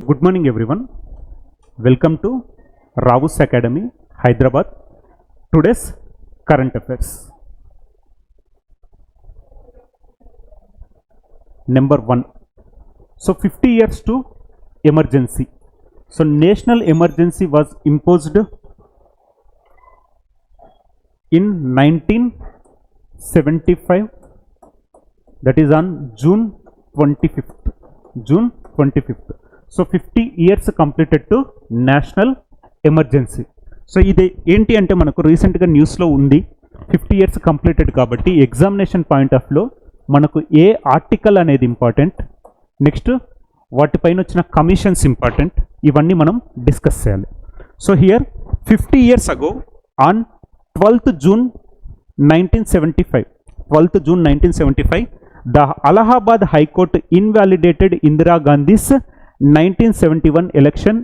Good morning everyone. Welcome to Ravus Academy, Hyderabad. Today's current affairs. Number 1. So 50 years to emergency. So national emergency was imposed in 1975, that is on June 25th. So 50 years completed to national emergency. So ఇది ఏంటి అంటే మనకు రీసెంట్గా న్యూస్లో ఉంది 50 years completed కాబట్టి examination point of లో మనకు ఏ ఆర్టికల్ అనేది ఇంపార్టెంట్, నెక్స్ట్ వాటిపైన వచ్చిన కమిషన్స్ ఇంపార్టెంట్, ఇవన్నీ మనం డిస్కస్ చేయాలి. So here 50 years ago on 12th June 1975, the Allahabad High Court invalidated Indira Gandhi's 1971 election.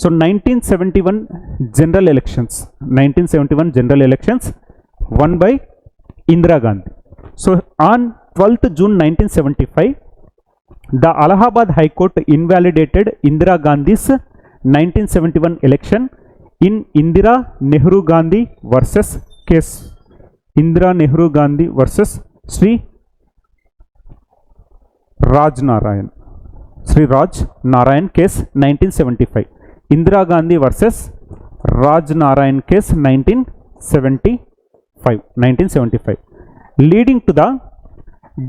So 1971 general elections won by Indira Gandhi. So on 12th June 1975, the Allahabad High Court invalidated Indira Gandhi's 1971 election in Indira Nehru Gandhi versus case. Indira Nehru Gandhi versus Sri Raj Narayan case 1975. Indira Gandhi versus Raj Narayan case 1975, leading to the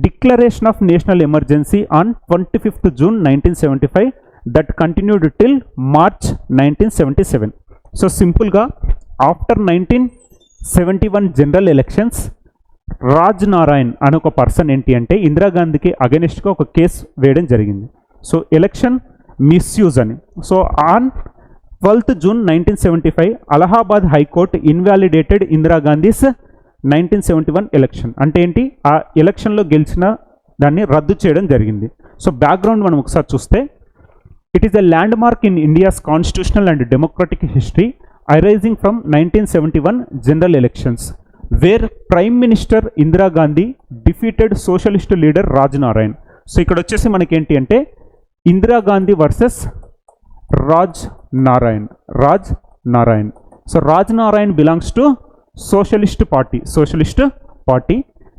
declaration of national emergency on 25th June 1975 that continued till March 1977. So simple ga after 1971 general elections, Raj Narayan అనే ఒక person ఏంటి అంటే ఇందిరాగాంధీకి అగెనిస్ట్గా ఒక case వేయడం జరిగింది. So election misuse అని. So on 12th June 1975 Allahabad high court invalidated Indira Gandhi's 1971 election. అంటే ఏంటి, ఆ ఎలక్షన్లో గెలిచిన దాన్ని రద్దు చేయడం జరిగింది. సో బ్యాక్గ్రౌండ్ మనం ఒకసారి చూస్తే, it is a landmark in India's constitutional and democratic history arising from 1971 general elections where prime minister Indira Gandhi defeated socialist leader Raj Narayan. So ఇక్కడ వచ్చేసి మనకేంటి అంటే Indira Gandhi versus Raj Narayan. So Raj Narayan belongs to socialist party.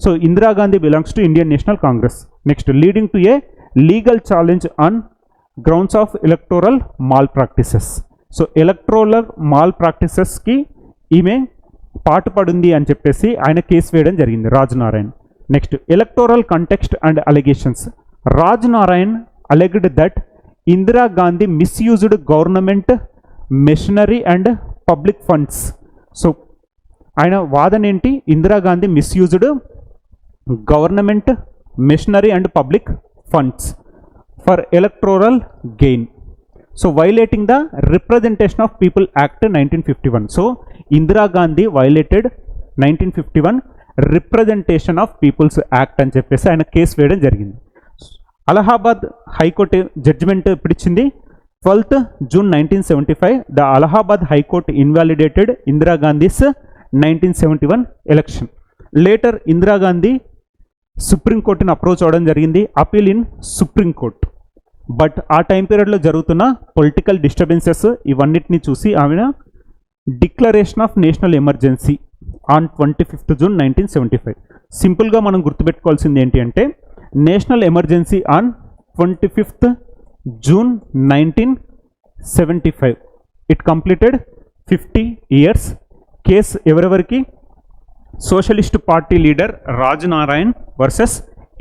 So Indira Gandhi belongs to Indian National Congress. Next, leading to a legal challenge on grounds of electoral malpractices. So electoral mall ప్రాక్టీసెస్కి ఈమె పాటుపడింది అని చెప్పేసి ఆయన case వేయడం జరిగింది, Raj Narayan. Next, electoral context and alligations. Raj Narayan alleged that Indira Gandhi misused government machinery and public funds. So ఆయన వాదన ఏంటి, Indira Gandhi misused government machinery and public funds for electoral gain. So violating the representation of people act 1951. So Indira Gandhi violated 1951 representation of people's act అని చెప్పేసి ఆయన case వేయడం జరిగింది. Allahabad high court judgement పిలిచింది 12th June 1975. The Allahabad high court invalidated Indira Gandhi's 1971 election. Later Indira Gandhi సుప్రీంకోర్టుని approach అవ్వడం జరిగింది, appeal in supreme court. But ఆ టైం పీరియడ్లో జరుగుతున్న పొలిటికల్ డిస్టర్బెన్సెస్ ఇవన్నిటిని చూసి ఆమె declaration of national emergency on 25th June 1975. సింపుల్గా మనం గుర్తుపెట్టుకోవాల్సింది ఏంటి అంటే national emergency on 25th June 1975. It completed 50 years. Case ఎవరెవరికి, socialist party leader Raj Narayan versus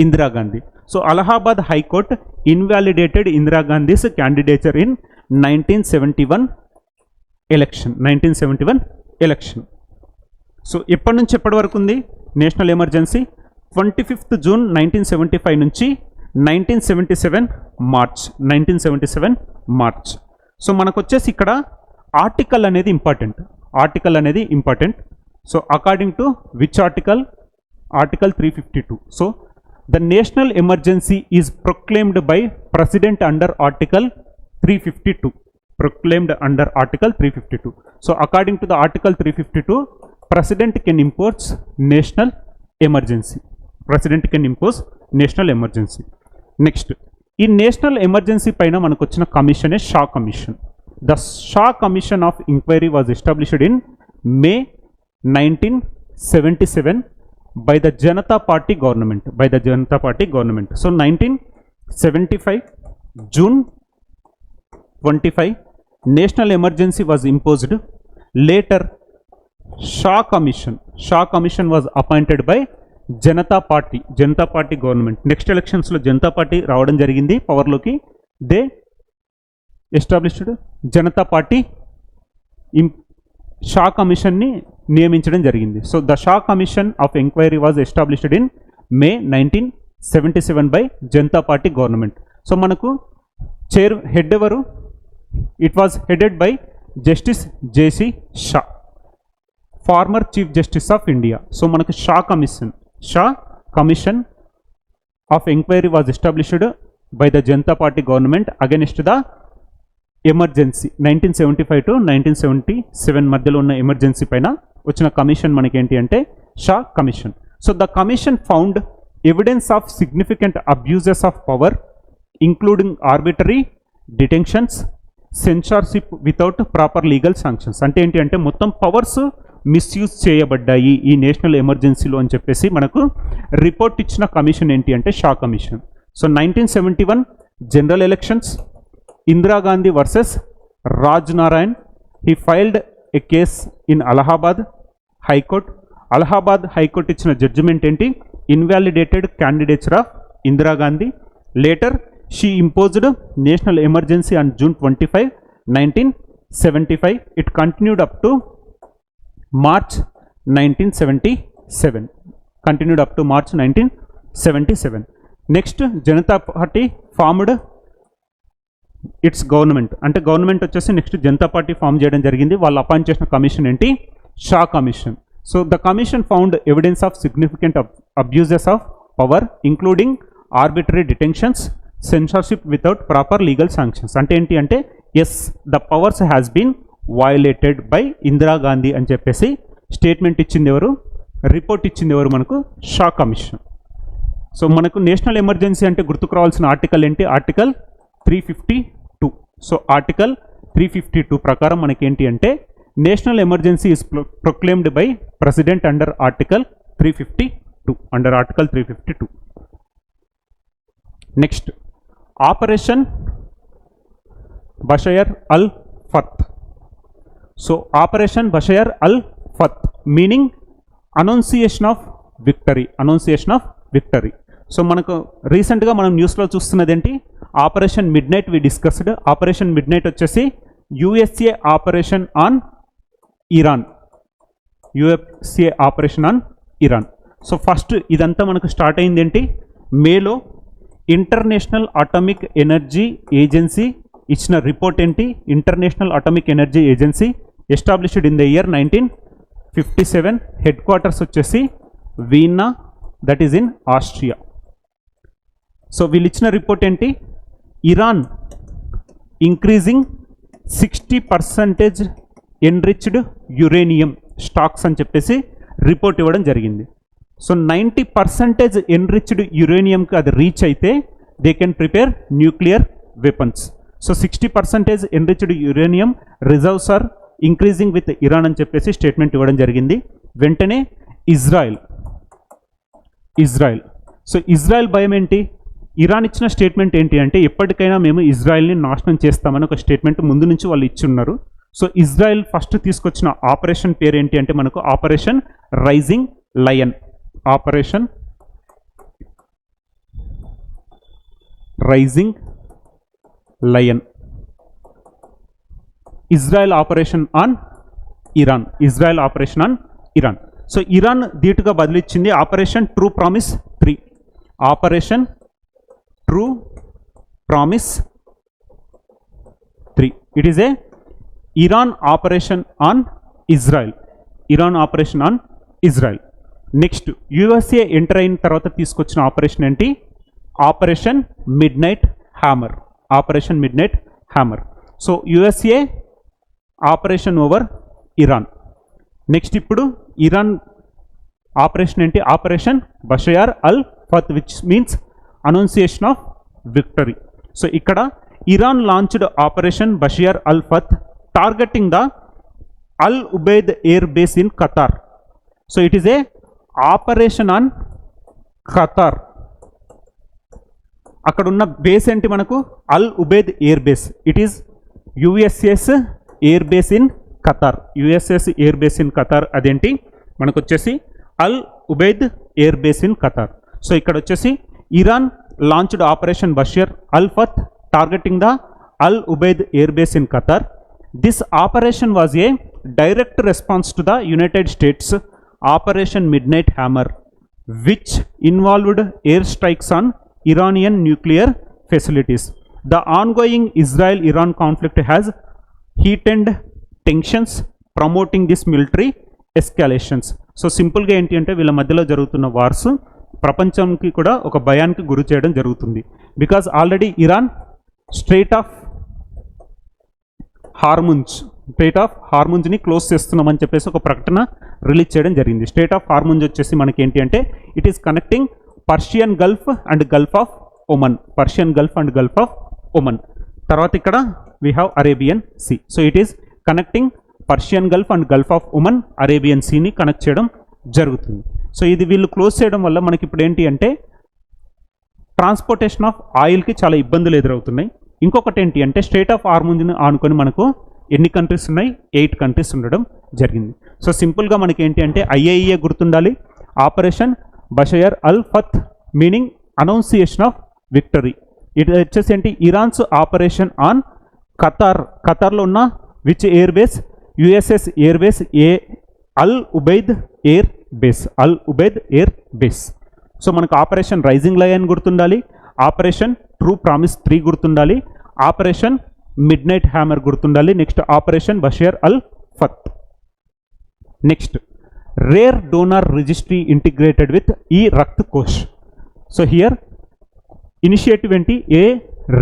Indira Gandhi. So Allahabad high court invalidated Indira Gandhi's candidature in 1971 election. So ఎప్పటి నుంచి ఎప్పటి వరకు ఉంది నేషనల్ ఎమర్జెన్సీ? 25th June 1975 నుంచి 1977 మార్చ్. సో మనకు వచ్చేసి ఇక్కడ ఆర్టికల్ అనేది important. So according to which article? Article 352. So the national emergency is proclaimed by president under article 352. So according to the article 352, president can impose national emergency. Next ఈ national emergency పైన మనకు వచ్చిన కమిషనే Shah commission. The Shah commission of enquiry was established in May 1977 by the Janata Party government. So 1975 June 25 national emergency was imposed. Later Shah Commission was appointed by Janata Party government. Next elections lo Janata Party రావడం జరిగింది power లోకి. They established Janata Party Shah కమిషన్ని నియమించడం జరిగింది. So the Shah commission of enquiry was established in May 1977 by Janata party government. So మనకు head ఎవరు? It was headed by justice JC Shah, former chief justice of India. So మనకు Shah commission of enquiry was established by the Janata party government against the emergency 1975 to 1977 మధ్యలో ఉన్న emergency పైన వచ్చిన commission మనకేంటి అంటే Shah commission. So the commission found evidence of significant abuses of power including arbitrary detentions, censorship without proper legal sanctions. అంటే ఏంటి అంటే మొత్తం పవర్స్ మిస్యూజ్ చేయబడ్డాయి ఈ నేషనల్ ఎమర్జెన్సీలో అని చెప్పేసి మనకు రిపోర్ట్ ఇచ్చిన కమిషన్ ఏంటి అంటే Shah commission. So 1971 general elections, Indira Gandhi versus Raj Narayan. He filed a case in Allahabad High Court. Allahabad High Court ichina judgment enti invalidated candidature of Indira Gandhi. Later she imposed national emergency on June 25, 1975. It continued up to March 1977. Next Janata Party formed it's government. అంటే government వచ్చేసి next Janata party form చేయడం జరిగింది. వాళ్ళు appoint చేసిన commission ఏంటి? Shah commission. So the commission found evidence of significant abuses of power including arbitrary detentions, censorship without proper legal sanctions. అంటే ఏంటి అంటే as the powers has been violated by Indira Gandhi అని చెప్పేసి స్టేట్మెంట్ ఇచ్చింది ఎవరు? రిపోర్ట్ ఇచ్చింది ఎవరు? మనకు షా కమిషన్. సో మనకు నేషనల్ ఎమర్జెన్సీ అంటే గుర్తుకు రావాల్సిన ఆర్టికల్ ఏంటి? ఆర్టికల్ 352. సో ఆర్టికల్ 352 ప్రకారం మనకేంటి అంటే national emergency is proclaimed by president under article 352. Next operation బషయర్ al Fath. So operation బషయర్ al Fath meaning annunciation of victory. So మనకు రీసెంట్గా మనం న్యూస్లో చూస్తున్నది ఏంటి? Operation midnight we discussed. Operation midnight వచ్చేసి USA operation on Iran. So first ఇదంతా మనకు start అయింది ఏంటి? మేలో ఇంటర్నేషనల్ అటామిక్ ఎనర్జీ ఏజెన్సీ ఇచ్చిన రిపోర్ట్ ఏంటి? International atomic energy agency established in the year 1957. Headquarters వచ్చేసి Vienna, that is in Austria. So వీళ్ళు ఇచ్చిన రిపోర్ట్ ఏంటి? Iran increasing 60% enriched uranium stocks అని చెప్పేసి రిపోర్ట్ ఇవ్వడం జరిగింది. సో 90% ఎన్రిచ్డ్ యురేనియంకి అది రీచ్ అయితే they can prepare nuclear weapons. So 60% enriched uranium reserves are increasing with Iran అని చెప్పేసి స్టేట్మెంట్ ఇవ్వడం జరిగింది. వెంటనే ఇజ్రాయెల్. సో ఇజ్రాయెల్ భయం ఏంటి? ఇరాన్ ఇచ్చిన స్టేట్మెంట్ ఏంటి అంటే ఎప్పటికైనా మేము ఇజ్రాయెల్ని నాశనం చేస్తామని ఒక స్టేట్మెంట్ ముందు నుంచి వాళ్ళు ఇచ్చున్నారు. సో ఇజ్రాయెల్ ఫస్ట్ తీసుకొచ్చిన ఆపరేషన్ పేరు ఏంటి అంటే మనకు operation rising lion. Israel operation on Iran. So Iran ధీటుగా బదిలిచ్చింది operation true promise 3. Operation true promise 3. It is a Iran operation on Israel. Next USA enter అయిన తర్వాత తీసుకొచ్చిన ఆపరేషన్ ఏంటి? Operation midnight hammer. So USA operation over Iran. Next ఇప్పుడు Iran operation ఏంటి? Operation బషయర్ al Fath, which means annunciation of victory. So ఇక్కడ Iran launched operation Bashayer al Fath targeting the al Udeid air base in Qatar. So it is a operation on Qatar. అక్కడ ఉన్న base ఏంటి మనకు? Al Udeid air base. It is USS air base in Qatar. USS air base in Qatar అదేంటి మనకు వచ్చేసి al Udeid air base in Qatar. So ఇక్కడ వచ్చేసి Iran launched operation Bashayer al Fath targeting the al Udeid air base in Qatar. This operation was a direct response to the United states operation midnight hammer which involved air strikes on Iranian nuclear facilities. The ongoing Israel-Iran conflict has heatened tensions, promoting this military escalations. So సింపుల్గా ఏంటి అంటే వీళ్ళ మధ్యలో జరుగుతున్న wars ప్రపంచంకి కూడా ఒక భయానికి గురి చేయడం జరుగుతుంది. Because already Iran strait of హార్ముంజ్ని క్లోజ్ చేస్తున్నామని చెప్పేసి ఒక ప్రకటన రిలీజ్ చేయడం జరిగింది. స్ట్రైట్ ఆఫ్ హార్ముంజ్ వచ్చేసి మనకి ఏంటి అంటే it is connecting Persian Gulf and Gulf of Oman. Persian Gulf and Gulf of Oman. తర్వాత ఇక్కడ we have Arabian Sea. So it is connecting Persian Gulf and Gulf of Oman, Arabian సీని connect చేయడం జరుగుతుంది. So ఇది వీళ్ళు close చేయడం వల్ల మనకి ఇప్పుడు ఏంటి అంటే ట్రాన్స్పోర్టేషన్ ఆఫ్ ఆయిల్కి చాలా ఇబ్బందులు ఎదురవుతున్నాయి. ఇంకొకటి ఏంటి అంటే స్ట్రైట్ ఆఫ్ హార్ముంజ్ని ఆనుకొని మనకు ఎన్ని కంట్రీస్ ఉన్నాయి? 8 కంట్రీస్ ఉండడం జరిగింది. సో సింపుల్గా మనకి ఏంటి అంటే ఐఏఈఏ గుర్తుండాలి. Operation బషయర్ al Fath meaning annunciation of victory. ఇది వచ్చేసి ఏంటి ఇరాన్స్ ఆపరేషన్ ఆన్ ఖతార్లో ఉన్న which air base? USS air base al Udeid air base. Al Udeid air base. So మనకు ఆపరేషన్ రైజింగ్ లయన్ గుర్తుండాలి, ఆపరేషన్ ట్రూ ప్రామిస్ 3 గుర్తుండాలి, operation midnight hammer గుర్తుండాలి, next operation Bashayer al Fath. Next rare donor registry integrated with e Rakt Kosh. So here initiative ఏంటి? A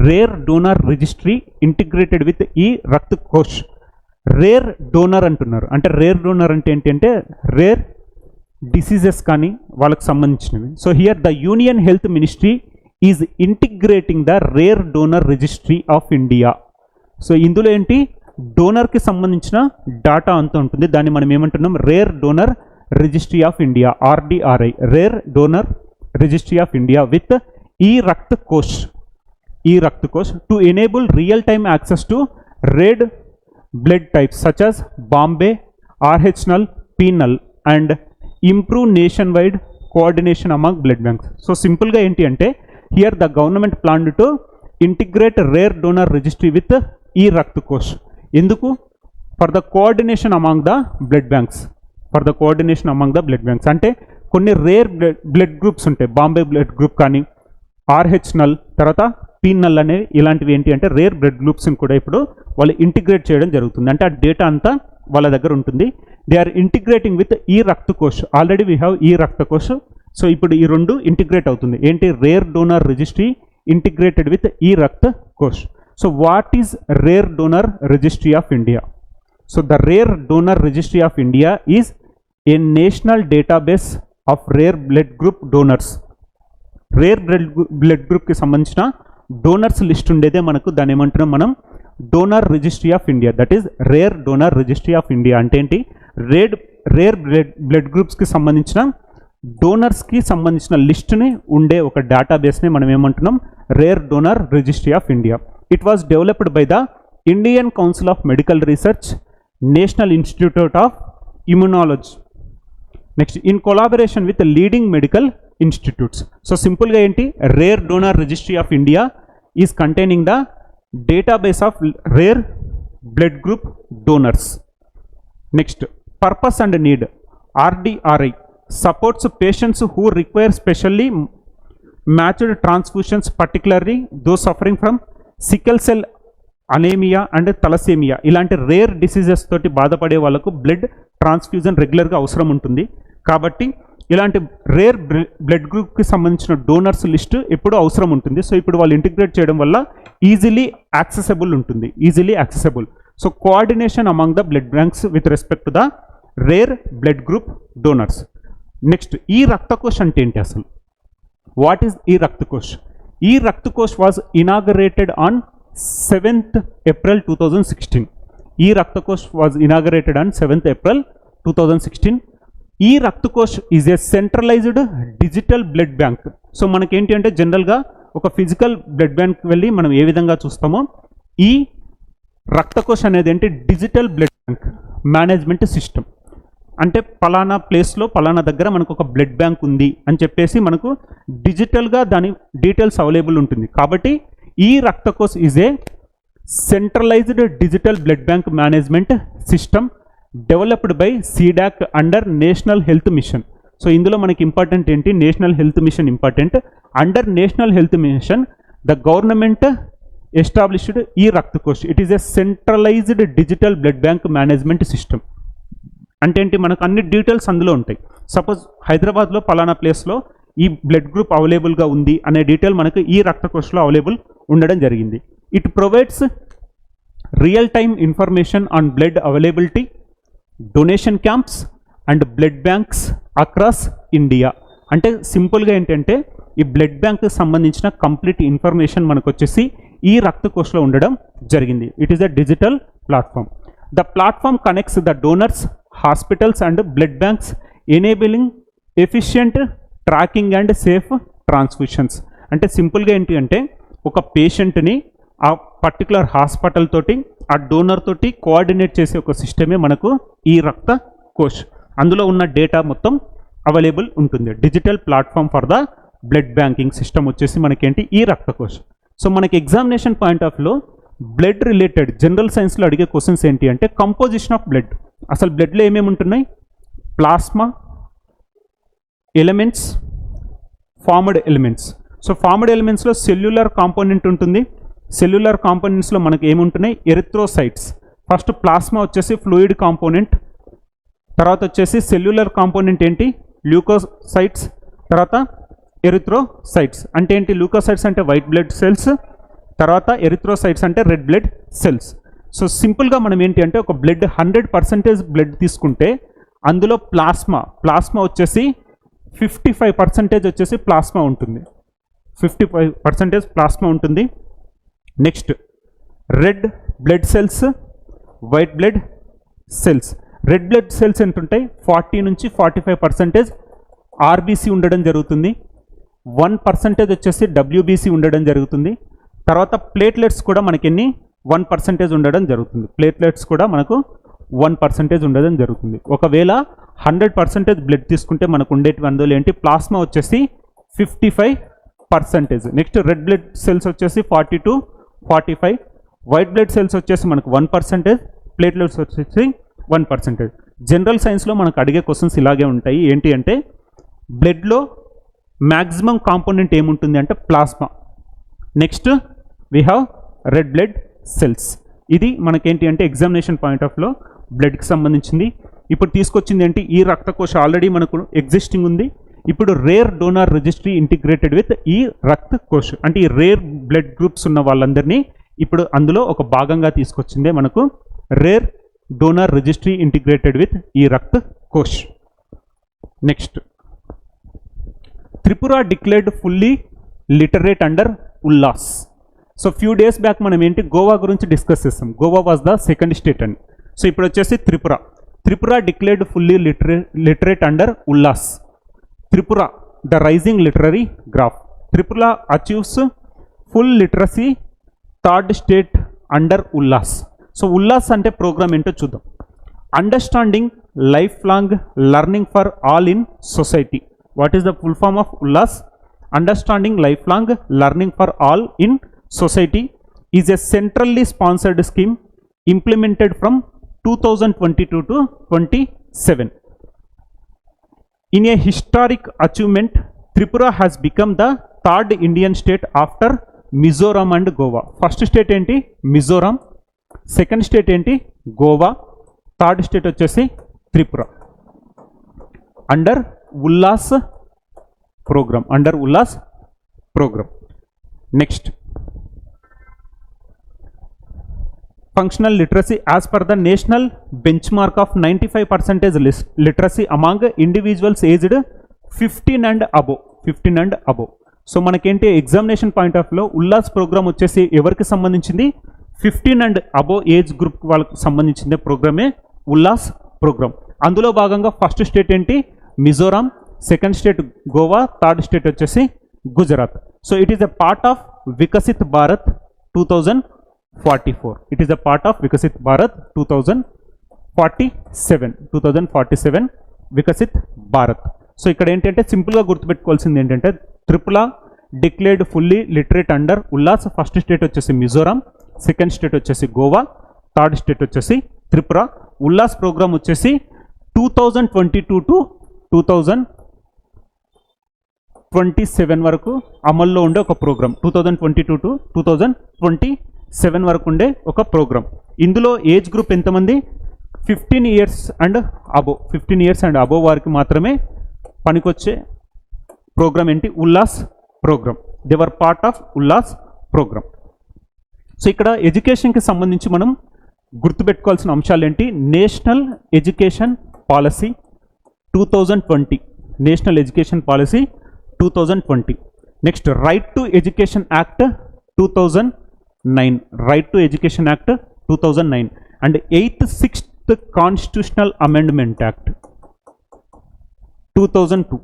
rare donor registry integrated with e Rakt cosh. Rare donor అంటున్నారు, అంటే rare donor అంటే ఏంటి అంటే rare diseases కానీ వాళ్ళకి సంబంధించినవి. So here the union health ministry is integrating the rare donor registry of India. So ఇందులో ఏంటి డోనర్కి సంబంధించిన డాటా అంతా ఉంటుంది. దాన్ని మనం ఏమంటున్నాం? Rare donor registry of India, RDRI, rare donor registry of India with e Rakt Kosh to enable real time access to red blood types such as Bombay, RH null, P null and improve nationwide coordination among blood banks. So సింపుల్గా ఏంటి అంటే here the government planned to integrate rare donor registry with e Rakt Kosh. ఎందుకు? For the coordination among the blood banks. అంటే కొన్ని rare blood groups ఉంటాయి, Bombay blood group కానీ, RH null, తర్వాత P null అనేవి ఇలాంటివి ఏంటి అంటే రేర్ బ్లడ్ గ్రూప్స్ని కూడా ఇప్పుడు వాళ్ళు ఇంటిగ్రేట్ చేయడం జరుగుతుంది. అంటే ఆ డేటా అంతా వాళ్ళ దగ్గర ఉంటుంది. They are integrating with e Rakt cosh. Already we have ఈ రక్త్ కోష్. సో ఇప్పుడు ఈ రెండు ఇంటిగ్రేట్ అవుతుంది. ఏంటి? Rare donor registry integrated with e Rakt Kosh. So what is rare donor registry of India? So the rare donor registry of India is a national database of rare blood group donors. Rare blood గ్రూప్కి సంబంధించిన donors list ఉండేదే మనకు దాన్ని ఏమంటున్నాం మనం? Donor registry of India. That is rare donor registry of India. అంటే ఏంటి? Rare blood గ్రూప్స్కి సంబంధించిన డోనర్స్కి సంబంధించిన లిస్ట్ని ఉండే ఒక డేటాబేస్ని మనం ఏమంటున్నాం? Rare donor registry of India. It was developed by the Indian council of medical research, national institute of immunology, next in collaboration with leading medical institutes. So సింపుల్గా ఏంటి? Rare donor registry of India is containing the database of rare blood group donors. Next purpose and need, RDRI supports patients who require specially matched transfusions, particularly those suffering from sickle cell anaemia and thalassaemia ఇలాంటి rare diseases తోటి బాధపడే వాళ్ళకు blood transfusion రెగ్యులర్గా అవసరం ఉంటుంది. కాబట్టి ఇలాంటి rare blood గ్రూప్కి సంబంధించిన డోనర్స్ లిస్ట్ ఎప్పుడూ అవసరం ఉంటుంది. సో ఇప్పుడు వాళ్ళు ఇంటిగ్రేట్ చేయడం వల్ల ఈజీలీ యాక్సెసబుల్ ఉంటుంది. So coordination among the blood banks with respect to the rare blood group donors. Next ఈ రక్తకోష్ అంటే ఏంటి అసలు? వాట్ ఈజ్ ఈ రక్తకోష్? ఈ Rakt Kosh was inaugurated on 7th April 2016. ఈ Rakt Kosh was inaugurated on 7th April 2016. ఈ Rakt Kosh is a centralised digital blood bank. So మనకేంటి అంటే జనరల్గా ఒక ఫిజికల్ బ్లడ్ బ్యాంక్ వెళ్ళి మనం ఏ విధంగా చూస్తామో ఈ రక్త కోష్ అనేది ఏంటి digital blood bank management system. అంటే పలానా ప్లేస్లో పలానా దగ్గర మనకు ఒక బ్లడ్ బ్యాంక్ ఉంది అని చెప్పేసి మనకు డిజిటల్గా దాని డీటెయిల్స్ అవైలబుల్ ఉంటుంది. కాబట్టి ఈ Rakt Kosh is a centralised digital blood bank management system developed by CDAC under national health mission. So ఇందులో మనకి ఇంపార్టెంట్ ఏంటి, national health mission important. Under national health mission the government established ఈ Rakt Kosh. It is a centralised digital blood bank management system. అంటే ఏంటి, మనకు అన్ని details అందులో ఉంటాయి. సపోజ్ హైదరాబాద్లో పలానా ప్లేస్లో ఈ బ్లడ్ గ్రూప్ అవైలబుల్గా ఉంది అనే డీటెయిల్ మనకు ఈ రక్త కోష్లో అవైలబుల్ ఉండడం జరిగింది. It provides real time information on blood availability, donation camps and blood banks across India. అంటే సింపుల్గా ఏంటంటే ఈ బ్లడ్ బ్యాంక్కి సంబంధించిన కంప్లీట్ ఇన్ఫర్మేషన్ మనకు వచ్చేసి ఈ రక్త కోష్లో ఉండడం జరిగింది. It is a digital platform. The platform connects the donors, hospitals and blood banks, enabling efficient tracking and safe transfusions. అంటే సింపుల్గా ఏంటి అంటే ఒక పేషెంట్ని ఆ పర్టికులర్ హాస్పిటల్ తోటి ఆ డోనర్ తోటి కోఆర్డినేట్ చేసే ఒక సిస్టమే మనకు ఈ రక్త కోష్. అందులో ఉన్న డేటా మొత్తం అవైలబుల్ ఉంటుంది. Digital platform for the blood banking system వచ్చేసి మనకేంటి ఈ రక్త కోష్. సో మనకి ఎగ్జామినేషన్ పాయింట్ ఆఫ్ లో బ్లడ్ రిలేటెడ్ జనరల్ సైన్స్లో అడిగే క్వశ్చన్స్ ఏంటి అంటే కంపోజిషన్ ఆఫ్ బ్లడ్. అసలు బ్లడ్లో ఏమేమి ఉంటున్నాయి, plasma, elements, formed elements. So formed ఎలిమెంట్స్లో సెల్యులర్ కాంపోనెంట్ ఉంటుంది. సెల్యులర్ కాంపోనెంట్స్లో మనకి ఏముంటున్నాయి, ఎరిథ్రోసైట్స్. ఫస్ట్ ప్లాస్మా వచ్చేసి ఫ్లూయిడ్ కాంపోనెంట్, తర్వాత వచ్చేసి సెల్యులర్ కాంపోనెంట్ ఏంటి ల్యూకోసైట్స్, తర్వాత ఎరిథ్రోసైట్స్. అంటే ఏంటి, ల్యూకోసైట్స్ అంటే వైట్ బ్లడ్ సెల్స్, తర్వాత ఎరిథ్రోసైట్స్ అంటే రెడ్ బ్లడ్ సెల్స్. సో సింపుల్గా మనం ఏంటి అంటే ఒక బ్లడ్ 100% బ్లడ్ తీసుకుంటే అందులో ప్లాస్మా వచ్చేసి 55% వచ్చేసి ప్లాస్మా ఉంటుంది. 55% ప్లాస్మా ఉంటుంది. Next red blood cells, white blood cells. Red blood cells ఎంత ఉంటాయి, 40 నుంచి 45% ఆర్బీసీ ఉండడం జరుగుతుంది. 1% వచ్చేసి డబ్ల్యూబీసీ ఉండడం జరుగుతుంది. తర్వాత ప్లేట్లెట్స్ కూడా మనకి 1% ఉండడం జరుగుతుంది. ప్లేట్లెట్స్ కూడా మనకు 1% ఉండడం జరుగుతుంది. ఒకవేళ 100% బ్లడ్ తీసుకుంటే మనకు ఉండేటివి అందులో ఏంటి, ప్లాస్మా వచ్చేసి 55%. నెక్స్ట్ రెడ్ బ్లడ్ సెల్స్ వచ్చేసి 40 to 45, వైట్ బ్లడ్ సెల్స్ వచ్చేసి మనకు 1%, ప్లేట్లెట్స్ వచ్చేసి 1%. జనరల్ సైన్స్లో మనకు అడిగే క్వశ్చన్స్ ఇలాగే ఉంటాయి. ఏంటి అంటే బ్లడ్లో మ్యాక్సిమం కాంపోనెంట్ ఏముంటుంది అంటే plasma. Next we have read blood cells. ఇది మనకేంటి అంటే ఎగ్జామినేషన్ పాయింట్ ఆఫ్ లో బ్లడ్కి సంబంధించింది. ఇప్పుడు తీసుకొచ్చింది ఏంటి, ఈ రక్త కోశ ఆల్రెడీ మనకు ఎగ్జిస్టింగ్ ఉంది. ఇప్పుడు rare donor registry integrated with e Rakt కోశ్. అంటే ఈ రేర్ బ్లడ్ గ్రూప్స్ ఉన్న వాళ్ళందరినీ ఇప్పుడు అందులో ఒక భాగంగా తీసుకొచ్చిందే మనకు rare donor registry integrated with e Rakt Kosh. Next Tripura declared fully literate under Ullas. So few days back మనం ఏంటి గోవా గురించి డిస్కస్ చేస్తాం. Goa was the second state అని. సో ఇప్పుడు వచ్చేసి Tripura declared fully literate under Ullas. Tripura the rising literary graph. Tripura achieves full literacy third state under Ullas. So Ullas అంటే programme ఏంటో చూద్దాం. Understanding life long learning for all in society. What is the full form of Ullas? Understanding life long learning for all in society is a centrally sponsored scheme implemented from 2022 to 27. In a historic achievement, Tripura has become the third Indian state after Mizoram and Goa. First state enti Mizoram, second state enti Goa, third state vachesi Tripura. Under Ullas program. Next, functional literacy as per the national benchmark of 95% literacy among individuals aged 15 and above. So మనకేంటి examination point of లో Ullas programme వచ్చేసి ఎవరికి సంబంధించింది, 15 and above age group వాళ్ళకి సంబంధించిందే ప్రోగ్రామే Ullas programme. అందులో భాగంగా first state ఏంటి, Mizoram, second state Goa, third state వచ్చేసి Gujarat. So it is a part of Viksit Bharat 2044. It is a part of Viksit Bharat 2047 Viksit Bharat. So ఇక్కడ ఏంటంటే సింపుల్గా గుర్తుపెట్టుకోవాల్సింది ఏంటంటే Tripura declared fully literate under Ullas. First state వచ్చేసి మిజోరాం, సెకండ్ స్టేట్ వచ్చేసి గోవా, థర్డ్ స్టేట్ వచ్చేసి త్రిపుర. ఉల్లాస్ ప్రోగ్రామ్ వచ్చేసి 2022 టు 2027 వరకు అమల్లో ఉండే ఒక ప్రోగ్రామ్. 2022 టు 2027 వరకు ఉండే ఒక ప్రోగ్రామ్. ఇందులో ఏజ్ గ్రూప్ ఎంతమంది, 15 years and above. 15 years and above వారికి మాత్రమే పనికొచ్చే ప్రోగ్రామ్ ఏంటి, Ullas programme. They're part of Ullas programme. So ఇక్కడ ఎడ్యుకేషన్కి సంబంధించి మనం గుర్తుపెట్టుకోవాల్సిన అంశాలు ఏంటి, national education policy 2020, national education policy 2020. Next right to education act 2009, right to education act 2009 and 6th constitutional amendment act 2002.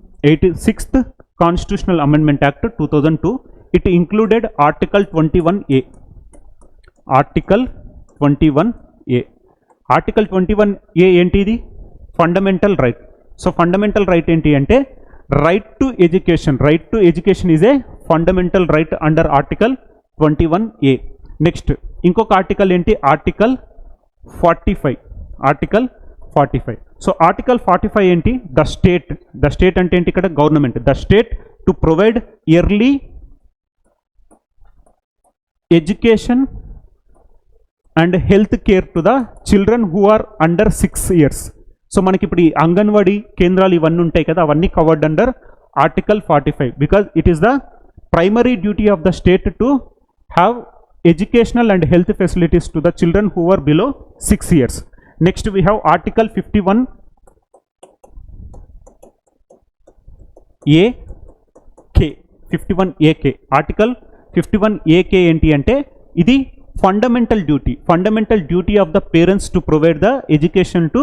6th constitutional amendment act 2002. It included article 21A. Article 21A. Article 21A ఏంటి, ఇది fundamental right. So fundamental right ఏంటి అంటే right to education. Right to education is a fundamental right under article 21A. Next ఇంకొక article ఏంటి, article 45. Article 45. So article 45 ఏంటి, the state. The state అంటే ఏంటి ఇక్కడ, government. The state to provide early education and health care to the children who are under 6 years. So మనకి ఇప్పుడు ఈ అంగన్వాడీ కేంద్రాలు ఇవన్నీ ఉంటాయి కదా, అవన్నీ covered under article 45 because it is the primary duty of the state to have educational and health facilities to the children who are below 6 years. Next we have article 51AK. 51AK. Article 51AK ఏంటి అంటే ఇది fundamental duty of the parents to provide the education to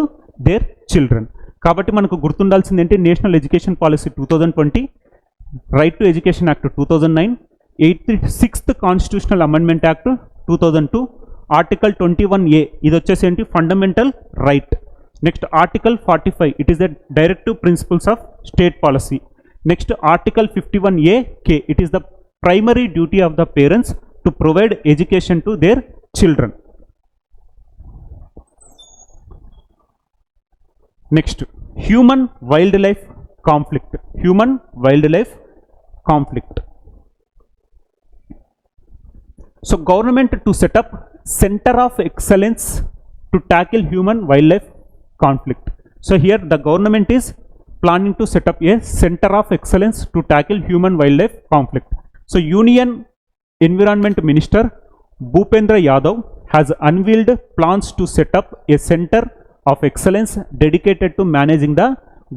their children. కాబట్టి మనకు గుర్తుండాల్సింది ఏంటి, national education policy 2020, right to education act 2009, 6th constitutional amendment act 2002, article 21A ఇది వచ్చేసి ఏంటి, fundamental right. Next article 45 it is the directive principles of state policy. Next article 51AK it is the primary duty of the parents to provide education to their children. Next human wildlife conflict. Human wildlife conflict. So government to set up center of excellence to tackle human wildlife conflict. So here the government is planning to set up a center of excellence to tackle human wildlife conflict. So Union Environment Minister Bhupendra Yadav has unveiled plans to set up a center of excellence dedicated to managing the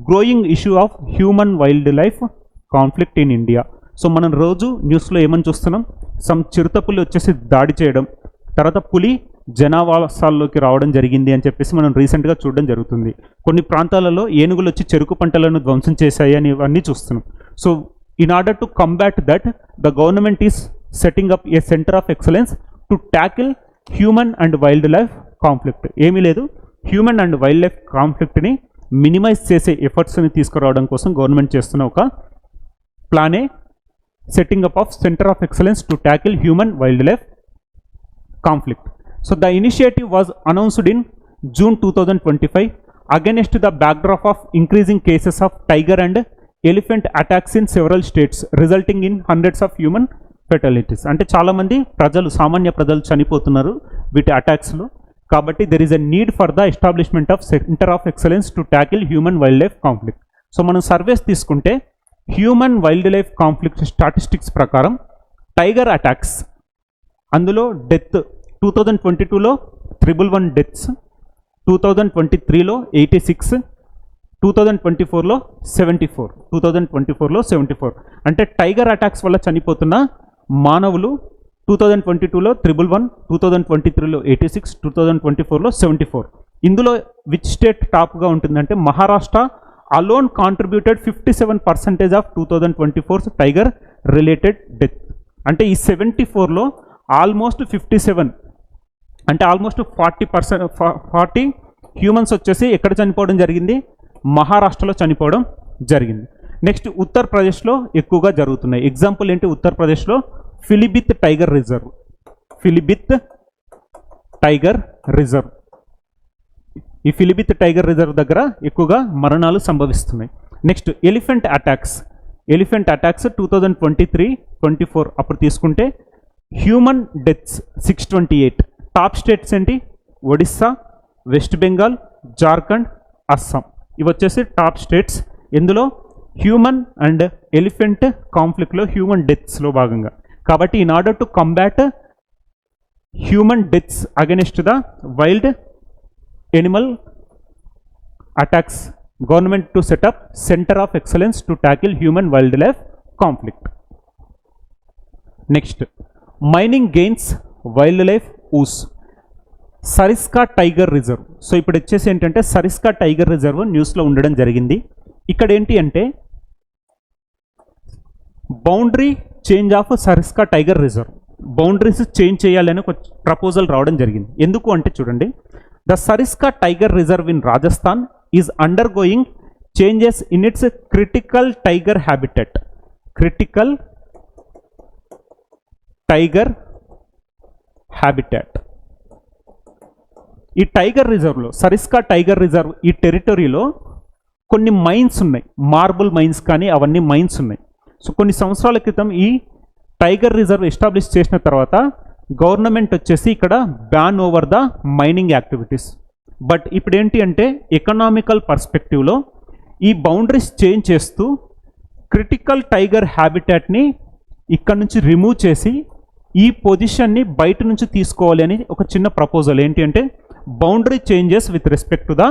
growing issue of human wildlife conflict in India. So మనం రోజు న్యూస్లో ఏమని చూస్తున్నాం, some చిరుతపులి వచ్చేసి దాడి చేయడం, తర్వాత పులి జనావాసాల్లోకి రావడం జరిగింది అని చెప్పేసి మనం రీసెంట్గా చూడడం జరుగుతుంది. కొన్ని ప్రాంతాలలో ఏనుగులు వచ్చి చెరుకు పంటలను ధ్వంసం చేశాయి అని ఇవన్నీ చూస్తున్నాం. So in order to combat that the government is setting up a centre of excellence to tackle human and wildlife conflict. ఏమీ లేదు, హ్యూమన్ అండ్ వైల్డ్ లైఫ్ కాన్ఫ్లిక్ట్ని మినిమైజ్ చేసే ఎఫర్ట్స్ని తీసుకురావడం కోసం గవర్నమెంట్ చేస్తున్న ఒక ప్లానే setting up of center of excellence to tackle human wildlife conflict. So the initiative was announced in June 2025 against the backdrop of increasing cases of tiger and elephant attacks in several states resulting in hundreds of human fatalities. అంటే చాలా మంది ప్రజలు, సామాన్య ప్రజలు చనిపోతున్నారు వీటి అటాక్స్లో. కాబట్టి there is a need for the establishment of center of excellence to tackle human wildlife conflict. So మనం సర్వేస్ తీసుకుంటే human wildlife conflict statistics ప్రకారం టైగర్ అటాక్స్, అందులో డెత్ 2022లో 111 డెత్స్, 2023లో 86, 2024లో 74 అంటే టైగర్ అటాక్స్ వల్ల చనిపోతున్న మానవులు 2022లో 111, 2023లో 86, 2024లో 74. ఇందులో విచ్ స్టేట్ టాప్గా ఉంటుందంటే Maharashtra alone contributed 57% of 2024 tiger related death. అంటే ఈ 74లో ఆల్మోస్ట్ 57 అంటే ఆల్మోస్ట్ 40 హ్యూమన్స్ వచ్చేసి ఎక్కడ చనిపోవడం జరిగింది, మహారాష్ట్రలో చనిపోవడం జరిగింది. నెక్స్ట్ ఉత్తరప్రదేశ్లో ఎక్కువగా జరుగుతున్నాయి. ఎగ్జాంపుల్ ఏంటి, ఉత్తరప్రదేశ్లో ఫిలిభిత్ టైగర్ రిజర్వ్, ఈ ఫిలిభిత్ టైగర్ రిజర్వ్ దగ్గర ఎక్కువగా మరణాలు సంభవిస్తున్నాయి. నెక్స్ట్ ఎలిఫెంట్ అటాక్స్ 2023-24 అప్పుడు తీసుకుంటే హ్యూమన్ డెత్స్ 628. టాప్ స్టేట్స్ ఏంటి, ఒడిస్సా, వెస్ట్ బెంగాల్, జార్ఖండ్, అస్సాం. ఇవి వచ్చేసి టాప్ స్టేట్స్. ఇందులో హ్యూమన్ అండ్ ఎలిఫెంట్ కాన్ఫ్లిక్ట్లో హ్యూమన్ డెత్స్లో భాగంగా. కాబట్టి in order to combat human deaths against the wild animal attacks, government to set up centre of excellence to tackle human wildlife conflict. Next mining gains wildlife woes, Sariska tiger reserve. So ఇప్పుడు వచ్చేసి ఏంటంటే Sariska tiger reserve న్యూస్లో ఉండడం జరిగింది. ఇక్కడ ఏంటి అంటే boundary change of Sariska tiger reserve, boundaries change చేయాలని ఒక ప్రపోజల్ రావడం జరిగింది. ఎందుకు అంటే చూడండి, the Sariska tiger reserve in Rajasthan is under going changes in it's critical tiger habitat. ఈ టైగర్ రిజర్వ్లో, సరిస్కా టైగర్ రిజర్వ్ ఈ టెరిటరీలో కొన్ని మైన్స్ ఉన్నాయి, మార్బుల్ మైన్స్ కానీ అవన్నీ మైన్స్ ఉన్నాయి. సో కొన్ని సంవత్సరాల క్రితం ఈ టైగర్ రిజర్వ్ ఎస్టాబ్లిష్ చేసిన తర్వాత గవర్నమెంట్ వచ్చేసి ఇక్కడ ban over the mining activities. But ఇప్పుడు ఏంటి అంటే ఎకనామికల్ పర్స్పెక్టివ్లో ఈ బౌండరీస్ చేంజ్ చేస్తూ క్రిటికల్ టైగర్ హ్యాబిటాట్ని ఇక్కడ నుంచి రిమూవ్ చేసి ఈ పొజిషన్ని బయట నుంచి తీసుకోవాలి అని ఒక చిన్న ప్రపోజల్. ఏంటి అంటే boundary changes with respect to the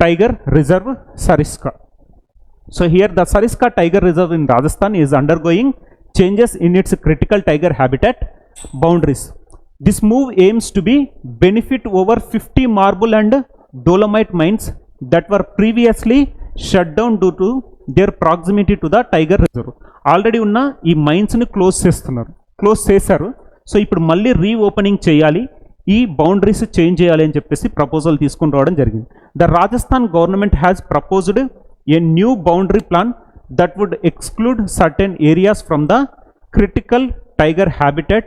tiger reserve Sariska. So here the Sariska Tiger Reserve in Rajasthan is undergoing changes in its critical tiger habitat boundaries. This move aims to be benefit over 50 marble and dolomite mines that were previously shut down due to their proximity to the tiger reserve. Already ఉన్న ఈ మైన్స్ని close చేశారు. So ఇప్పుడు మళ్ళీ reopening చేయాలి, ఈ boundaries change చేయాలి అని చెప్పేసి ప్రపోజల్ తీసుకుని రావడం జరిగింది. The Rajasthan government has proposed a new boundary plan that would exclude certain areas from the critical tiger habitat,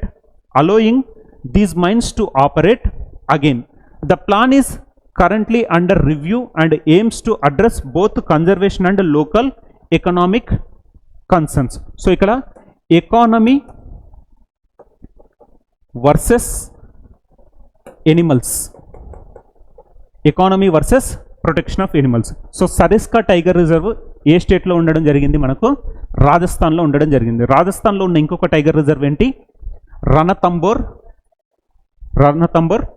allowing these mines to operate again. The plan is currently under review and aims to address both conservation and local economic concerns. So ikkada economy versus animals, economy versus protection of animals. So Sariska tiger reserve ఏ స్టేట్లో ఉండడం జరిగింది, మనకు రాజస్థాన్లో ఉండడం జరిగింది. రాజస్థాన్లో ఉన్న ఇంకొక టైగర్ రిజర్వ్ ఏంటి, రణతంబోర్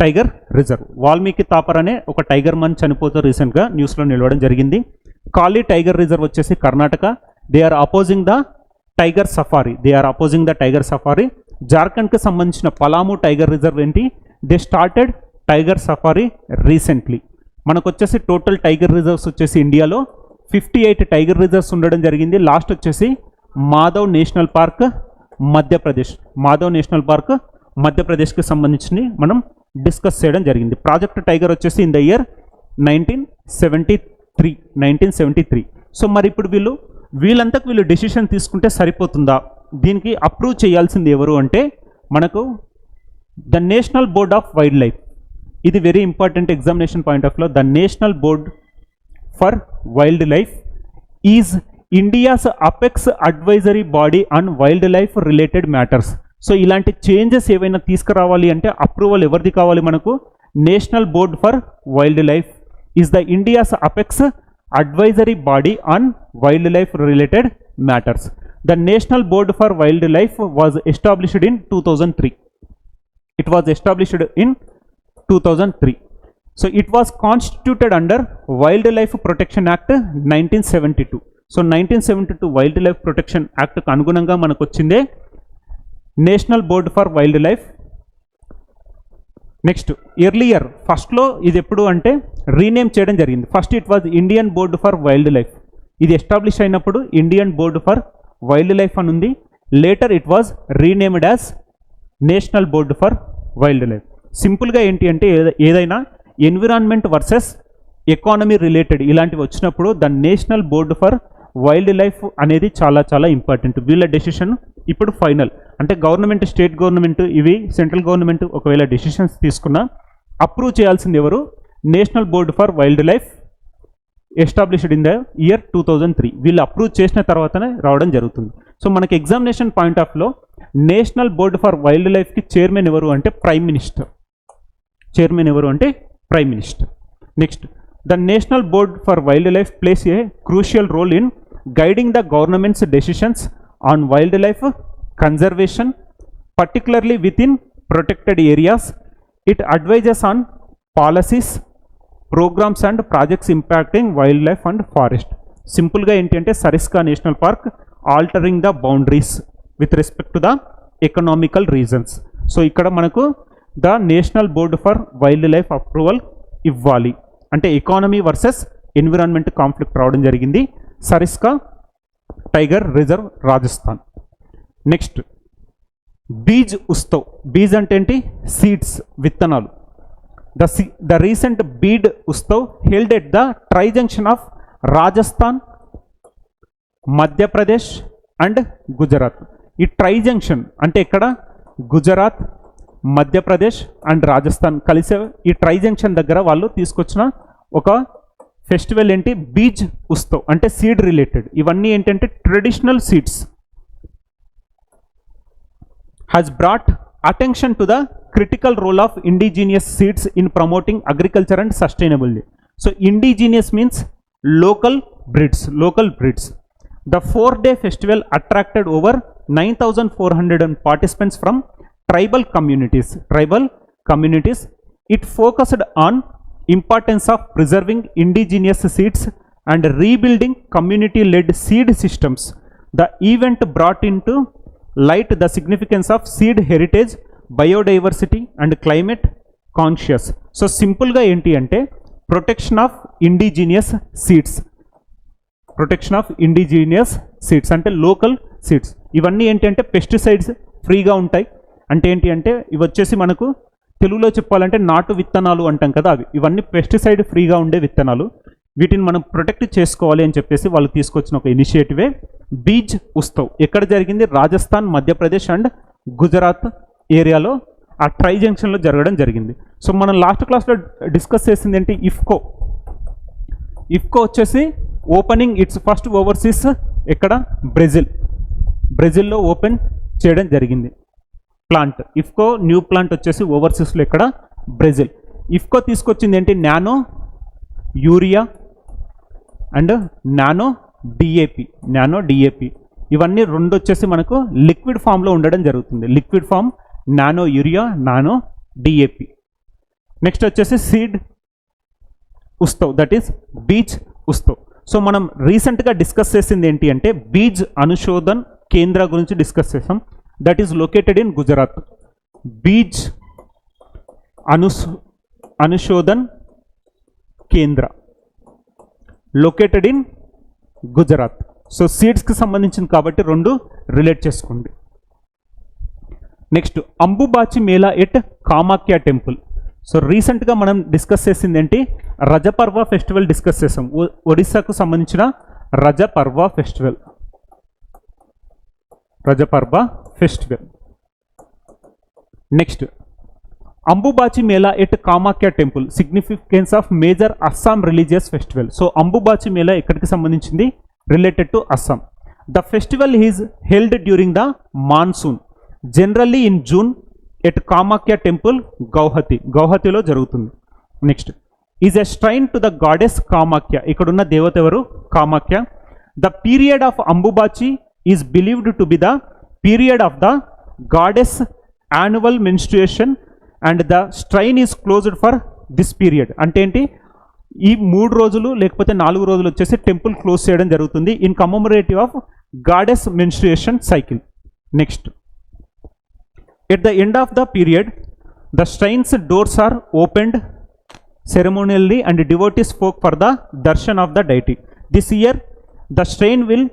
టైగర్ రిజర్వ్. వాల్మీకి తాపర్ అనే ఒక టైగర్ మన్ చనిపోతూ రీసెంట్గా న్యూస్లో నిలవడం జరిగింది. కాళీ టైగర్ రిజర్వ్ వచ్చేసి Karnataka, they are opposing the tiger safari. జార్ఖండ్కి సంబంధించిన పలాము టైగర్ రిజర్వ్ ఏంటి, they started tiger safari recently. మనకు వచ్చేసి టోటల్ టైగర్ రిజర్వ్స్ వచ్చేసి ఇండియాలో 58 టైగర్ రిజర్వ్స్ ఉండడం జరిగింది. లాస్ట్ వచ్చేసి మాధవ్ నేషనల్ పార్క్ మధ్యప్రదేశ్కి సంబంధించి మనం డిస్కస్ చేయడం జరిగింది. ప్రాజెక్ట్ టైగర్ వచ్చేసి ఇన్ ద ఇయర్ 1973. సో మరి ఇప్పుడు వీళ్ళంతకు వీళ్ళు డెసిషన్ తీసుకుంటే సరిపోతుందా, దీనికి అప్రూవ్ చేయాల్సింది ఎవరు అంటే మనకు the national board of wildlife. ఇది very important examination point of లో. The national board for wildlife is India's apex advisory body on wildlife related matters. So ఇలాంటి చేంజెస్ ఏవైనా తీసుకురావాలి అంటే అప్రూవల్ ఎవరిది కావాలి మనకు, national board for wildlife is the India's apex advisory body on wildlife related matters. The national board for wildlife was established in 2003. It was established in 2003. So it was constituted under wildlife protection act 1972. So 1972 wildlife protection యాక్ట్కు అనుగుణంగా మనకు వచ్చిందే national board for wildlife. Next earlier ఫస్ట్లో ఇది ఎప్పుడు అంటే rename చేయడం జరిగింది. First it was Indian board for wildlife. ఇది ఎస్టాబ్లిష్ అయినప్పుడు Indian board for wildlife అని ఉంది. Later it was renamed as national board for wildlife. సింపుల్గా ఏంటి అంటే ఏదైనా ఎన్విరాన్మెంట్ వర్సెస్ ఎకానమీ రిలేటెడ్ ఇలాంటివి వచ్చినప్పుడు the national board for wild life అనేది చాలా చాలా ఇంపార్టెంట్. వీళ్ళ డెసిషన్ ఇప్పుడు ఫైనల్. అంటే గవర్నమెంట్, స్టేట్ గవర్నమెంట్, ఇవి సెంట్రల్ గవర్నమెంట్ ఒకవేళ డెసిషన్స్ తీసుకున్నా అప్రూవ్ చేయాల్సింది ఎవరు? National board for wildlife established in the year 2003. వీళ్ళు అప్రూవ్ చేసిన తర్వాతనే రావడం జరుగుతుంది. సో మనకి ఎగ్జామినేషన్ పాయింట్ ఆఫ్ లో నేషనల్ బోర్డ్ ఫర్ వైల్డ్ లైఫ్కి చైర్మన్ ఎవరు అంటే ప్రైమ్ మినిస్టర్. చైర్మన్ ఎవరు అంటే prime minister. Next the national board for wildlife plays a crucial role in guiding the government's decisions on wildlife conservation, particularly with in protected areas. It advises on policies, programmes and projects impacting wildlife and forest. సింపుల్గా ఏంటంటే Sariska national park altering the boundaries with respect to the economical reasons. So ఇక్కడ మనకు the national board for wildlife approval ఇవ్వాలి అంటే economy versus environment conflict రావడం జరిగింది. Sariska tiger reserve Rajasthan. Next Beej Utsav. Beej అంటే ఏంటి? సీడ్స్, విత్తనాలు. The recent bead Utsav held at the try junction of Rajasthan, Madhya Pradesh and Gujarat. ఈ ట్రై జంక్షన్ అంటే ఇక్కడ గుజరాత్, మధ్యప్రదేశ్ అండ్ రాజస్థాన్ కలిసే ఈ ట్రై జంక్షన్ దగ్గర వాళ్ళు తీసుకొచ్చిన ఒక ఫెస్టివల్ ఏంటి? బీజ్ ఉత్సవ్ అంటే సీడ్ రిలేటెడ్. ఇవన్నీ ఏంటంటే traditional seeds. Has brought attention to the critical role of indigenous seeds in promoting agriculture and sustainability. So indigenous means local breeds. The 4-day festival attracted over 9,400 participants from tribal communities. It focused on importance of preserving indigenous seeds and rebuilding community-led seed systems. The event brought into light the significance of seed heritage, biodiversity and climate conscious. So సింపుల్గా ఏంటి అంటే protection of indigenous seeds. అంటే local seeds. ఇవన్నీ ఏంటంటే pesticides ఫ్రీగా ఉంటాయి. అంటే ఏంటి అంటే ఇవి వచ్చేసి మనకు తెలుగులో చెప్పాలంటే నాటు విత్తనాలు అంటాం కదా, అవి. ఇవన్నీ పెస్టిసైడ్ ఫ్రీగా ఉండే విత్తనాలు. వీటిని మనం ప్రొటెక్ట్ చేసుకోవాలి అని చెప్పేసి వాళ్ళు తీసుకొచ్చిన ఒక ఇనిషియేటివే బీజ్ ఉత్సవ్. ఎక్కడ జరిగింది? రాజస్థాన్, మధ్యప్రదేశ్ అండ్ గుజరాత్ ఏరియాలో ఆ ట్రై జంక్షన్లో జరగడం జరిగింది. సో మనం లాస్ట్ క్లాస్లో డిస్కస్ చేసింది ఏంటి? ఇఫ్కో వచ్చేసి ఓపెనింగ్ ఇట్స్ ఫస్ట్ ఓవర్సీస్ ఎక్కడ? బ్రెజిల్లో ఓపెన్ చేయడం జరిగింది ప్లాంట్. ఇఫ్కో న్యూ ప్లాంట్ వచ్చేసి ఓవర్సీస్లో ఎక్కడ? బ్రెజిల్. ఇఫ్కో తీసుకొచ్చింది ఏంటి? Nano urea and nano DAP. ఇవన్నీ రెండు వచ్చేసి మనకు లిక్విడ్ ఫామ్లో ఉండడం జరుగుతుంది. Liquid form nano urea, nano DAP. Next వచ్చేసి seed Utsav, that is Beej Utsav. So మనం రీసెంట్గా డిస్కస్ చేసింది ఏంటి అంటే బీజ్ అనుశోధన్ కేంద్ర గురించి డిస్కస్ చేసాం. That is located in Gujarat. Beej Anusandhan Kendra located in Gujarat. So సీడ్స్కి సంబంధించింది కాబట్టి రెండు రిలేట్ చేసుకోండి. Next Ambubachi Mela at Kamakhya temple. So రీసెంట్గా మనం డిస్కస్ చేసింది ఏంటి? రజపర్వ ఫెస్టివల్ డిస్కస్ చేసాం. ఒడిస్సాకు సంబంధించిన Rajaparba festival. Next Ambubachi Mela at Kamakhya temple, significance of major Assam religious festival. So Ambubachi Mela ఎక్కడికి సంబంధించింది? Related to Assam. The festival is held during the monsoon, generally in June at Kamakhya temple, గౌహతిలో జరుగుతుంది. Next is a shrine to the goddess Kamakhya. ఇక్కడున్న దేవత ఎవరు? Kamakhya. The period of Ambubachi is believed to be the period of the goddess annual menstruation and the strain is closed for this period అంటే ఏంటి, ఈ 3 రోజులు లేకపోతే 4 రోజులు వచ్చేసి టెంపుల్ క్లోజ్ చేయడం జరుగుతుంది in commemorative of goddess menstruation cycle. Next, at the end of the period the shrines doors are opened ceremonially and devotees spoke for the darshan of the deity. This year the shrine will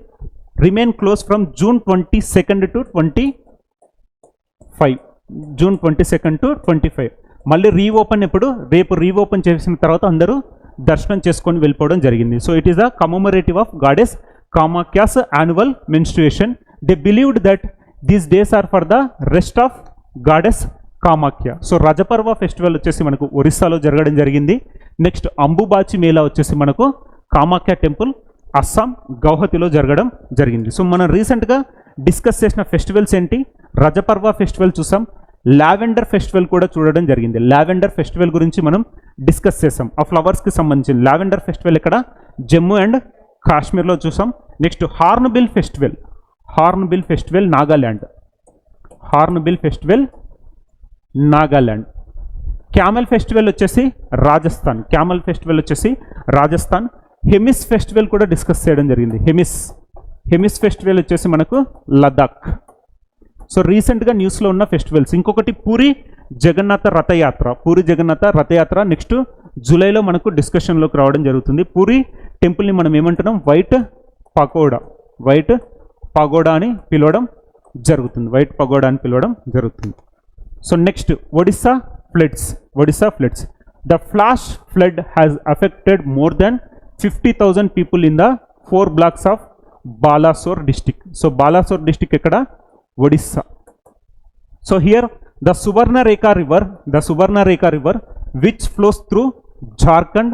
remain closed from June 22nd to 25. June 22nd to 25. మళ్ళీ reopen ఎప్పుడు, రేపు reopen చేసిన తర్వాత అందరూ దర్శనం చేసుకొని వెళ్ళిపోవడం జరిగింది. So it is the commemorative of goddess Kamakhya's annual menstruation. They believed that these days are for the rest of goddess Kamakhya. So Rajaparba festival వచ్చేసి మనకు ఒరిస్సాలో జరగడం జరిగింది. నెక్స్ట్ అంబుబాచి మేళా వచ్చేసి మనకు కామాఖ్య టెంపుల్ అస్సాం గౌహతిలో జరగడం జరిగింది. సో మనం రీసెంట్గా డిస్కస్ చేసిన ఫెస్టివల్స్ ఏంటి, రజపర్వ ఫెస్టివల్ చూసాం, లావెండర్ ఫెస్టివల్ కూడా చూడడం జరిగింది. లావెండర్ ఫెస్టివల్ గురించి మనం డిస్కస్ చేసాం. ఆ ఫ్లవర్స్కి సంబంధించిన లావెండర్ ఫెస్టివల్ ఇక్కడ జమ్మూ అండ్ కాశ్మీర్లో చూసాం. Next Hornbill festival, Hornbill festival Nagaland, Hornbill festival Nagaland. Camel festival వచ్చేసి రాజస్థాన్, క్యామెల్ ఫెస్టివల్ వచ్చేసి రాజస్థాన్. హెమిస్ ఫెస్టివల్ కూడా డిస్కస్ చేయడం జరిగింది. హెమిస్ ఫెస్టివల్ వచ్చేసి మనకు లదాఖ్. సో రీసెంట్గా న్యూస్లో ఉన్న ఫెస్టివల్స్. ఇంకొకటి పూరి జగన్నాథ రథయాత్ర, పూరి జగన్నాథ రథయాత్ర నెక్స్ట్ జూలైలో మనకు డిస్కషన్లోకి రావడం జరుగుతుంది. పూరి టెంపుల్ని మనం ఏమంటున్నాం, వైట్ పగోడా, వైట్ పగోడా అని పిలవడం జరుగుతుంది, వైట్ పగోడా అని పిలవడం జరుగుతుంది. So next Odisha floods, Odisha floods. The flash flood has affected more than 50,000 people in the 4 blocks of Balasore district. So Balasore district ఎక్కడ, Odisha. So here the Suvarnarekha river which flows through Jharkhand,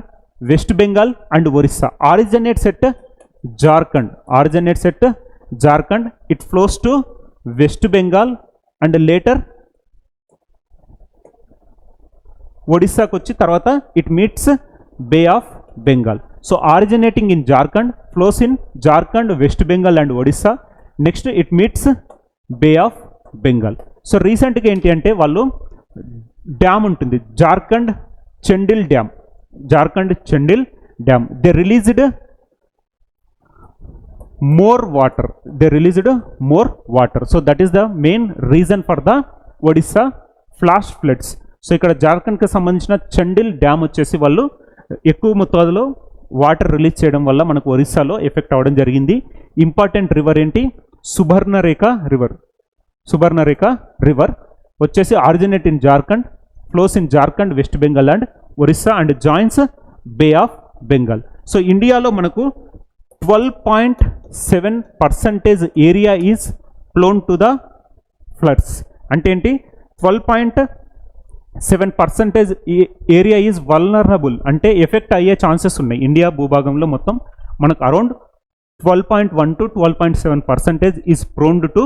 West Bengal and Orissa originates at Jharkhand, it flows to West Bengal and later ఒడిస్సాకు వచ్చి తర్వాత it meets Bay of Bengal. So originating in Jharkhand, flows in Jharkhand, West Bengal and Odisha. Next it meets Bay of Bengal. So రీసెంట్గా ఏంటి అంటే వాళ్ళు dam ఉంటుంది, Jharkhand Chandil dam, Jharkhand Chandil dam. They released more water, so that is the main reason for the Odisha flash floods. So ఇక్కడ జార్ఖండ్కి సంబంధించిన Chandil dam వచ్చేసి వాళ్ళు ఎక్కువ మొత్తంలో వాటర్ రిలీజ్ చేయడం వల్ల మనకు ఒరిస్సాలో ఎఫెక్ట్ అవ్వడం జరిగింది. ఇంపార్టెంట్ రివర్ ఏంటి, సుబర్ణరేఖ రివర్ వచ్చేసి originate in Jharkhand, flows in Jharkhand, West Bengal and Orissa and joins Bay of Bengal. So ఇండియాలో మనకు 12.7% area is prone to the floods. అంటే ఏంటి, 12.7% ఏరియా ఈజ్ వల్నరబుల్, అంటే ఎఫెక్ట్ అయ్యే ఛాన్సెస్ ఉన్నాయి. ఇండియా భూభాగంలో మొత్తం మనకు around 12.1 to 12.7% is prone to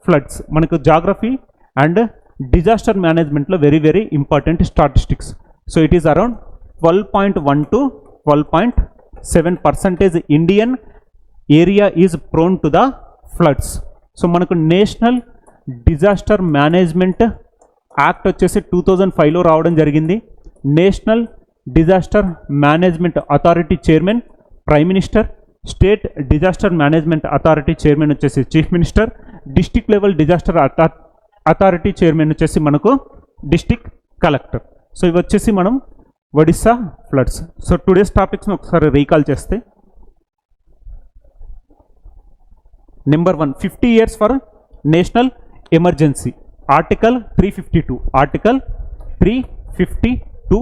floods. మనకు జాగ్రఫీ అండ్ డిజాస్టర్ మేనేజ్మెంట్లో very very important statistics. So it is around 12.1 to 12.7% Indian area is prone to the floods. So మనకు national disaster management act వచ్చేసి 2005లో రావడం జరిగింది. National disaster management authority chairman prime minister, state disaster management authority chairman వచ్చేసి chief minister, district level disaster authority chairman వచ్చేసి మనకు district collector. So ఇవి వచ్చేసి మనం ఒడిస్సా ఫ్లడ్స్. సో టుడేస్ టాపిక్స్ని ఒకసారి రీకాల్ చేస్తే, number 1 50 years for national emergency, article 352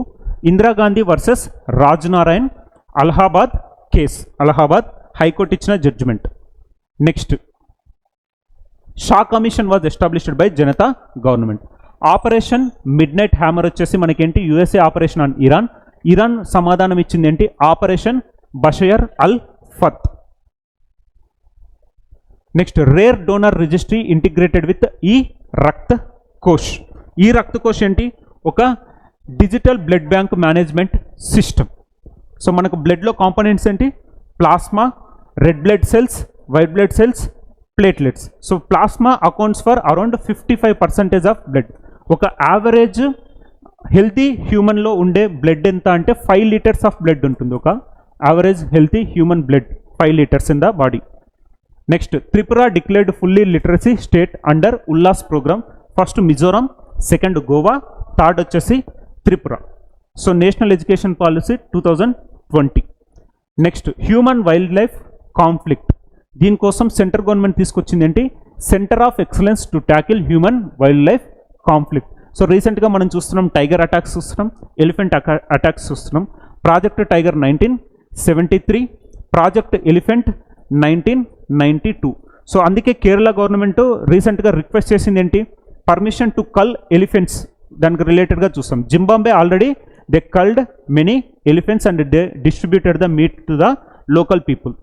Indira Gandhi versus Raj Narain Allahabad case, Allahabad high court ఇచ్చిన judgement. Next Shah commission was established by Janata government. Operation midnight hammer వచ్చేసి మనకేంటి, USA operation on Iran. Iran సమాధానం ఇచ్చింది ఏంటి, operation బషయర్ al Fath. Next rare donor registry integrated with e Rakt Kosh. E Rakt Kosh ఏంటి, ఒక digital blood bank management system. So మనకు బ్లడ్లో components ఏంటి, plasma, red blood cells, white blood cells, platelets. So plasma accounts for around 55% of blood. ఒక average healthy హ్యూమన్లో ఉండే blood ఎంత అంటే 5 litres of blood ఉంటుంది. ఒక average healthy human blood 5 litres in the body. Next Tripura declared fully literacy state under Ullas programme. First Mizoram, second Goa, third వచ్చేసి Tripura. So national education policy 2020. Next human wildlife conflict. దీనికోసం central government తీసుకొచ్చింది ఏంటి, centre of excellence to tackle human wildlife conflict. So రీసెంట్గా మనం చూస్తున్నాం tiger attacks చూస్తున్నాం, elephant attacks చూస్తున్నాం. Project tiger 1973, project elephant 1992. So అందుకే కేరళ గవర్నమెంట్ రీసెంట్గా రిక్వెస్ట్ చేసింది ఏంటి, పర్మిషన్ టు కల్ ఎలిఫెంట్స్. దానికి రిలేటెడ్గా చూస్తాం. Zimbabwe already they culled many elephants and they distributed the meat to the local people.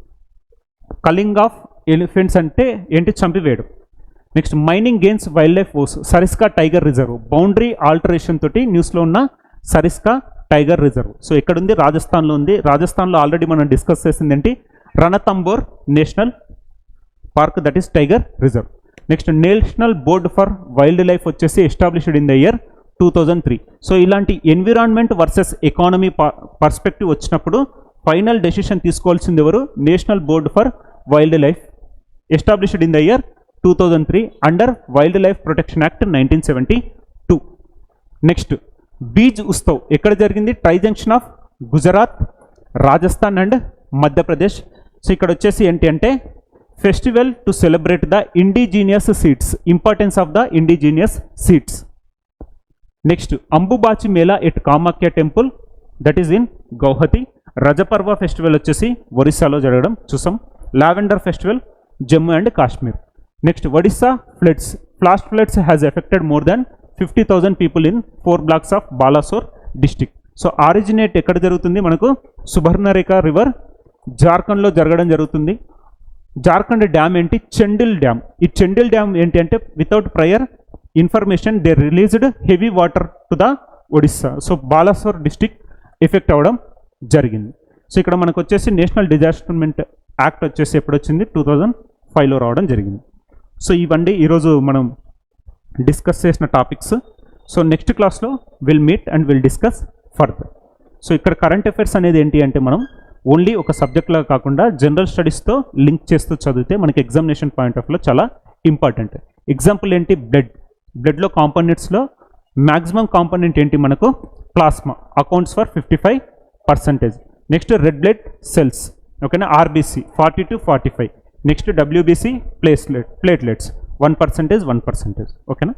Culling of elephants అంటే ఏంటి, చంపివేయడం. Next mining gains wildlife force, Sariska tiger reserve. Boundary alteration తోటి న్యూస్లో ఉన్న సరిస్కా టైగర్ రిజర్వ్. సో ఎక్కడుంది, రాజస్థాన్లో ఉంది. రాజస్థాన్లో ఆల్రెడీ మనం డిస్కస్ చేసింది ఏంటి, Ranthambore national park, that is tiger reserve. Next national board for wildlife వచ్చేసి established in the year 2003. So ఇలాంటి ఎన్విరాన్మెంట్ వర్సెస్ ఎకానమీ పర్స్పెక్టివ్ వచ్చినప్పుడు ఫైనల్ డెసిషన్ తీసుకోవాల్సింది ఎవరు, national board for wildlife, established in the year 2003 under wildlife protection act 1972. Next Beej Utsav ఎక్కడ జరిగింది, tri junction of Gujarat, Rajasthan and Madhya Pradesh. So ఇక్కడ వచ్చేసి ఏంటి అంటే festival to celebrate the indigenous seeds, importance of the indigenous seeds. Next Ambubachi Mela at Kamakhya temple, that is in Guwahati. Rajaparba festival వచ్చేసి ఒరిస్సాలో జరగడం చూసాం. Lavender festival Jammu and Kashmir. Next Odisha floods, flash floods has affected more than 50,000 people in 4 blocks of Balasore district. So originate ఎక్కడ జరుగుతుంది మనకు, Subarnarekha river జార్ఖండ్లో జరగడం జరుగుతుంది. జార్ఖండ్ డ్యామ్ ఏంటి, చెండిల్ డ్యామ్. ఈ చెండిల్ డ్యామ్ ఏంటి అంటే without prior information they released heavy water to the Odisha. So Balasore district effect అవ్వడం జరిగింది. సో ఇక్కడ మనకు వచ్చేసి నేషనల్ డిజాస్టర్మెంట్ యాక్ట్ వచ్చేసి ఎప్పుడు వచ్చింది, 2005లో రావడం జరిగింది. సో ఇవన్నీ ఈరోజు మనం డిస్కస్ చేసిన టాపిక్స్. సో నెక్స్ట్ క్లాస్లో will meet and will discuss further. So ఇక్కడ కరెంట్ అఫైర్స్ అనేది ఏంటి అంటే మనం ఓన్లీ ఒక సబ్జెక్ట్లా కాకుండా జనరల్ స్టడీస్తో లింక్ చేస్తూ చదివితే మనకి ఎగ్జామినేషన్ పాయింట్ ఆఫ్ వ్యూలో చాలా ఇంపార్టెంట్. ఎగ్జాంపుల్ ఏంటి, బ్లడ్లో కాంపోనెంట్స్లో మ్యాక్సిమం కాంపోనెంట్ ఏంటి మనకు, plasma, accounts for 55%. Next red blood cells, ఓకేనా, RBC 40 to 45. Next WBC platelets 1%, ఓకేనా.